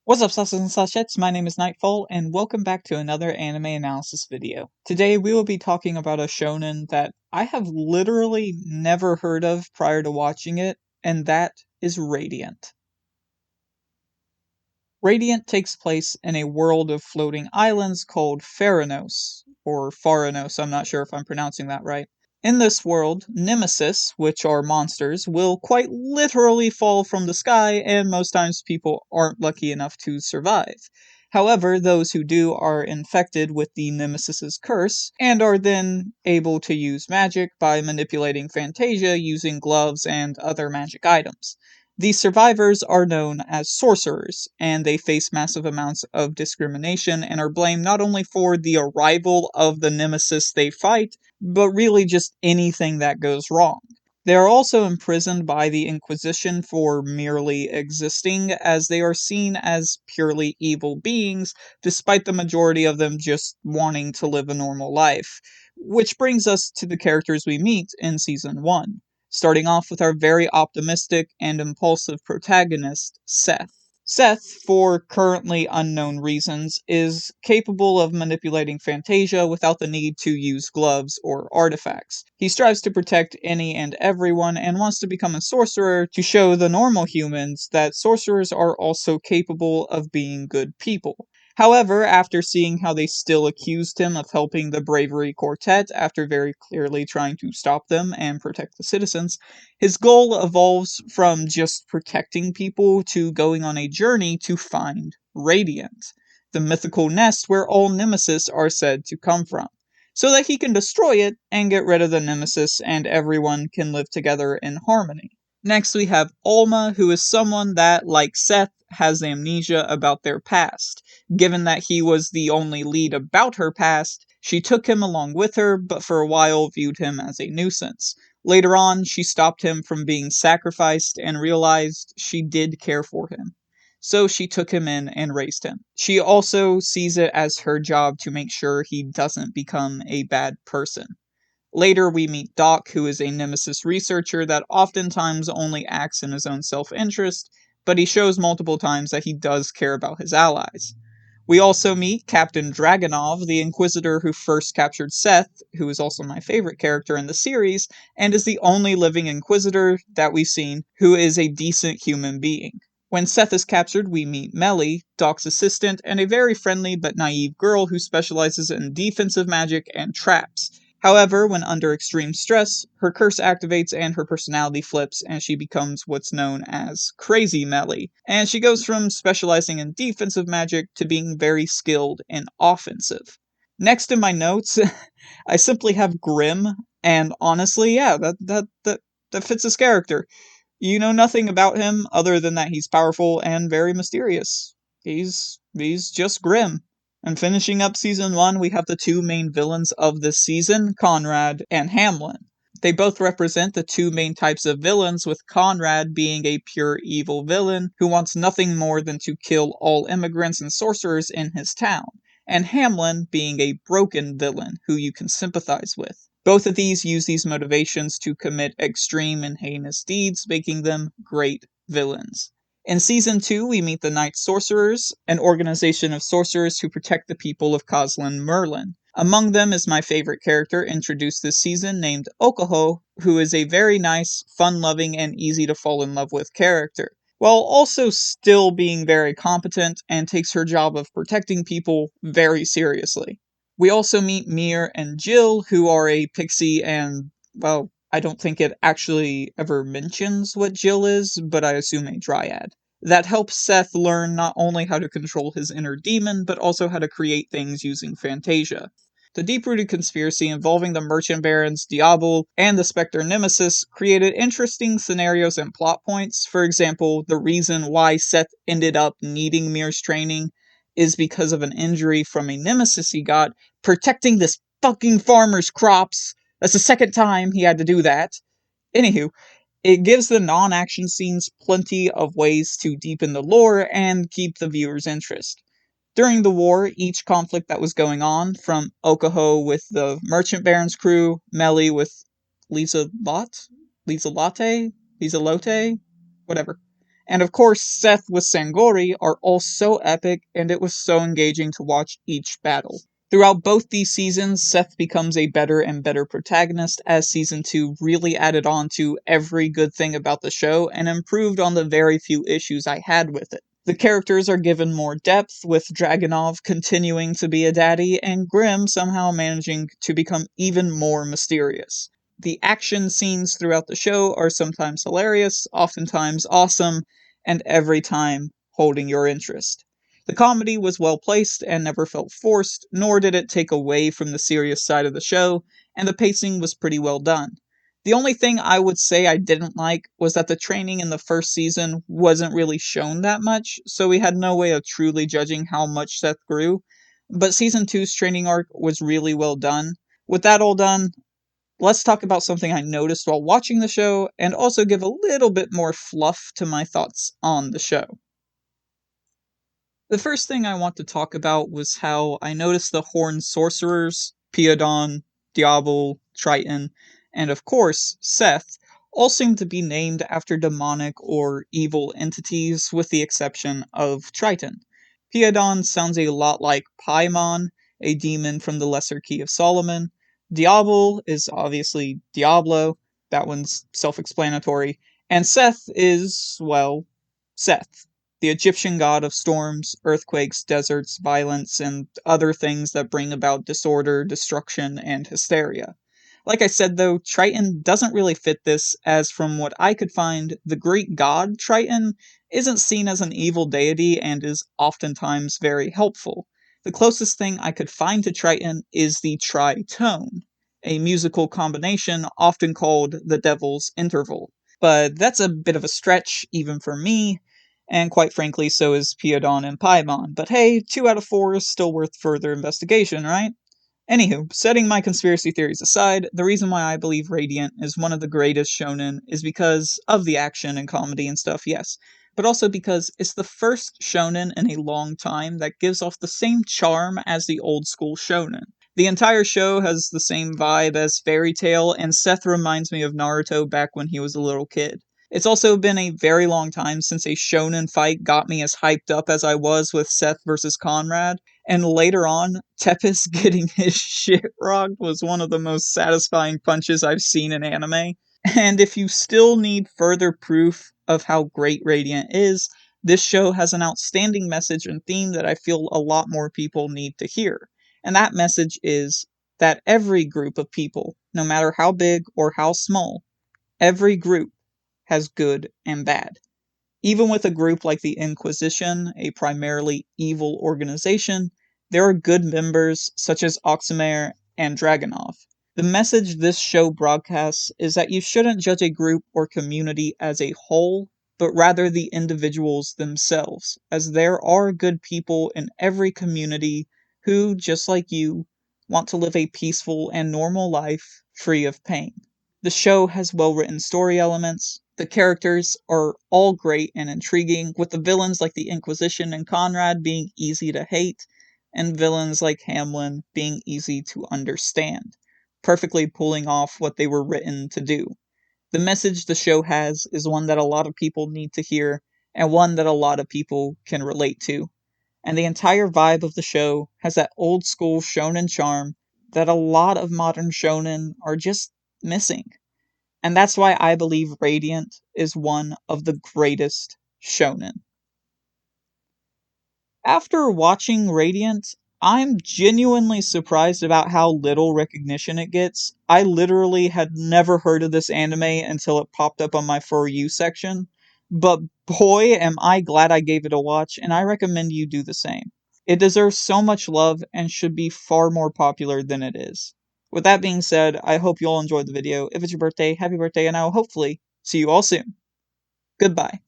What's up, slashes and slashettes? My name is Nightfall, and welcome back to another anime analysis video. Today we will be talking about a shonen that I have literally never heard of prior to watching it, and that is Radiant. Radiant takes place in a world of floating islands called Pharanos, or Pharanos, I'm not sure if I'm pronouncing that right. In this world, nemesis, which are monsters, will quite literally fall from the sky, and most times people aren't lucky enough to survive. However, those who do are infected with the nemesis's curse, and are then able to use magic by manipulating Fantasia using gloves and other magic items. These survivors are known as sorcerers, and they face massive amounts of discrimination and are blamed not only for the arrival of the nemesis they fight, but really just anything that goes wrong. They are also imprisoned by the Inquisition for merely existing, as they are seen as purely evil beings, despite the majority of them just wanting to live a normal life. Which brings us to the characters we meet in Season 1. Starting off with our very optimistic and impulsive protagonist, Seth. Seth, for currently unknown reasons, is capable of manipulating Fantasia without the need to use gloves or artifacts. He strives to protect any and everyone and wants to become a sorcerer to show the normal humans that sorcerers are also capable of being good people. However, after seeing how they still accused him of helping the Bravery Quartet after very clearly trying to stop them and protect the citizens, his goal evolves from just protecting people to going on a journey to find Radiant, the mythical nest where all nemesis are said to come from, so that he can destroy it and get rid of the nemesis and everyone can live together in harmony. Next, we have Alma, who is someone that, like Seth, has amnesia about their past. Given that he was the only lead about her past, she took him along with her, but for a while viewed him as a nuisance. Later on, she stopped him from being sacrificed and realized she did care for him. So she took him in and raised him. She also sees it as her job to make sure he doesn't become a bad person. Later, we meet Doc, who is a Nemesis researcher that oftentimes only acts in his own self-interest, but he shows multiple times that he does care about his allies. We also meet Captain Dragonov, the Inquisitor who first captured Seth, who is also my favorite character in the series, and is the only living Inquisitor that we've seen who is a decent human being. When Seth is captured, we meet Melly, Doc's assistant, and a very friendly but naive girl who specializes in defensive magic and traps. However, when under extreme stress, her curse activates and her personality flips, and she becomes what's known as Crazy Melly. And she goes from specializing in defensive magic to being very skilled in offensive. Next in my notes, I simply have Grim, and honestly, yeah, that fits his character. You know nothing about him other than that he's powerful and very mysterious. He's just Grim. And finishing up season 1, we have the two main villains of this season, Conrad and Hamlin. They both represent the two main types of villains, with Conrad being a pure evil villain who wants nothing more than to kill all immigrants and sorcerers in his town, and Hamlin being a broken villain who you can sympathize with. Both of these use these motivations to commit extreme and heinous deeds, making them great villains. In Season 2, we meet the Night Sorcerers, an organization of sorcerers who protect the people of Coslan Merlin. Among them is my favorite character introduced this season named Okaho, who is a very nice, fun-loving, and easy to fall in love with character, while also still being very competent and takes her job of protecting people very seriously. We also meet Mir and Jill, who are a pixie and, well, I don't think it actually ever mentions what Jill is, but I assume a dryad. That helps Seth learn not only how to control his inner demon, but also how to create things using Fantasia. The deep-rooted conspiracy involving the Merchant Barons, Diablo, and the Spectre Nemesis created interesting scenarios and plot points. For example, the reason why Seth ended up needing Mir's training is because of an injury from a nemesis he got protecting this fucking farmer's crops. That's the second time he had to do that. Anywho, it gives the non-action scenes plenty of ways to deepen the lore and keep the viewer's interest. During the war, each conflict that was going on, from Okaho with the Merchant Baron's crew, Melly with Lisa Lotte, whatever, And of course, Seth with Sangori are all so epic, and it was so engaging to watch each battle. Throughout both these seasons, Seth becomes a better and better protagonist as season 2 really added on to every good thing about the show and improved on the very few issues I had with it. The characters are given more depth, with Dragunov continuing to be a daddy, and Grimm somehow managing to become even more mysterious. The action scenes throughout the show are sometimes hilarious, oftentimes awesome, and every time holding your interest. The comedy was well placed and never felt forced, nor did it take away from the serious side of the show, and the pacing was pretty well done. The only thing I would say I didn't like was that the training in the first season wasn't really shown that much, so we had no way of truly judging how much Seth grew. But season two's training arc was really well done. With that all done, let's talk about something I noticed while watching the show and also give a little bit more fluff to my thoughts on the show. The first thing I want to talk about was how I noticed the horned sorcerers, Piodon, Diablo, Triton, and of course, Seth, all seem to be named after demonic or evil entities, with the exception of Triton. Piodon sounds a lot like Paimon, a demon from the Lesser Key of Solomon. Diablo is obviously Diablo, that one's self explanatory. And Seth is, well, Seth, the Egyptian god of storms, earthquakes, deserts, violence, and other things that bring about disorder, destruction, and hysteria. Like I said though, Triton doesn't really fit this, as from what I could find, the Greek god Triton isn't seen as an evil deity and is oftentimes very helpful. The closest thing I could find to Triton is the tritone, a musical combination often called the devil's interval. But that's a bit of a stretch, even for me, and quite frankly, so is Piodon and Paimon. But hey, 2 out of 4 is still worth further investigation, right? Anywho, setting my conspiracy theories aside, the reason why I believe Radiant is one of the greatest shonen is because of the action and comedy and stuff, yes, but also because it's the first shonen in a long time that gives off the same charm as the old school shonen. The entire show has the same vibe as Fairy Tail, and Seth reminds me of Naruto back when he was a little kid. It's also been a very long time since a shonen fight got me as hyped up as I was with Seth versus Conrad, and later on, Tepis getting his shit rocked was one of the most satisfying punches I've seen in anime. And if you still need further proof of how great Radiant is, this show has an outstanding message and theme that I feel a lot more people need to hear. And that message is that every group of people, no matter how big or how small, every group has good and bad. Even with a group like the Inquisition, a primarily evil organization, there are good members such as Oxymare and Dragunov. The message this show broadcasts is that you shouldn't judge a group or community as a whole, but rather the individuals themselves, as there are good people in every community who, just like you, want to live a peaceful and normal life free of pain. The show has well written story elements. The characters are all great and intriguing, with the villains like the Inquisition and Conrad being easy to hate, and villains like Hamlin being easy to understand, perfectly pulling off what they were written to do. The message the show has is one that a lot of people need to hear, and one that a lot of people can relate to. And the entire vibe of the show has that old school shonen charm that a lot of modern shonen are just missing. And that's why I believe Radiant is one of the greatest shonen. After watching Radiant, I'm genuinely surprised about how little recognition it gets. I literally had never heard of this anime until it popped up on my For You section. But boy, am I glad I gave it a watch, and I recommend you do the same. It deserves so much love and should be far more popular than it is. With that being said, I hope you all enjoyed the video. If it's your birthday, happy birthday, and I will hopefully see you all soon. Goodbye.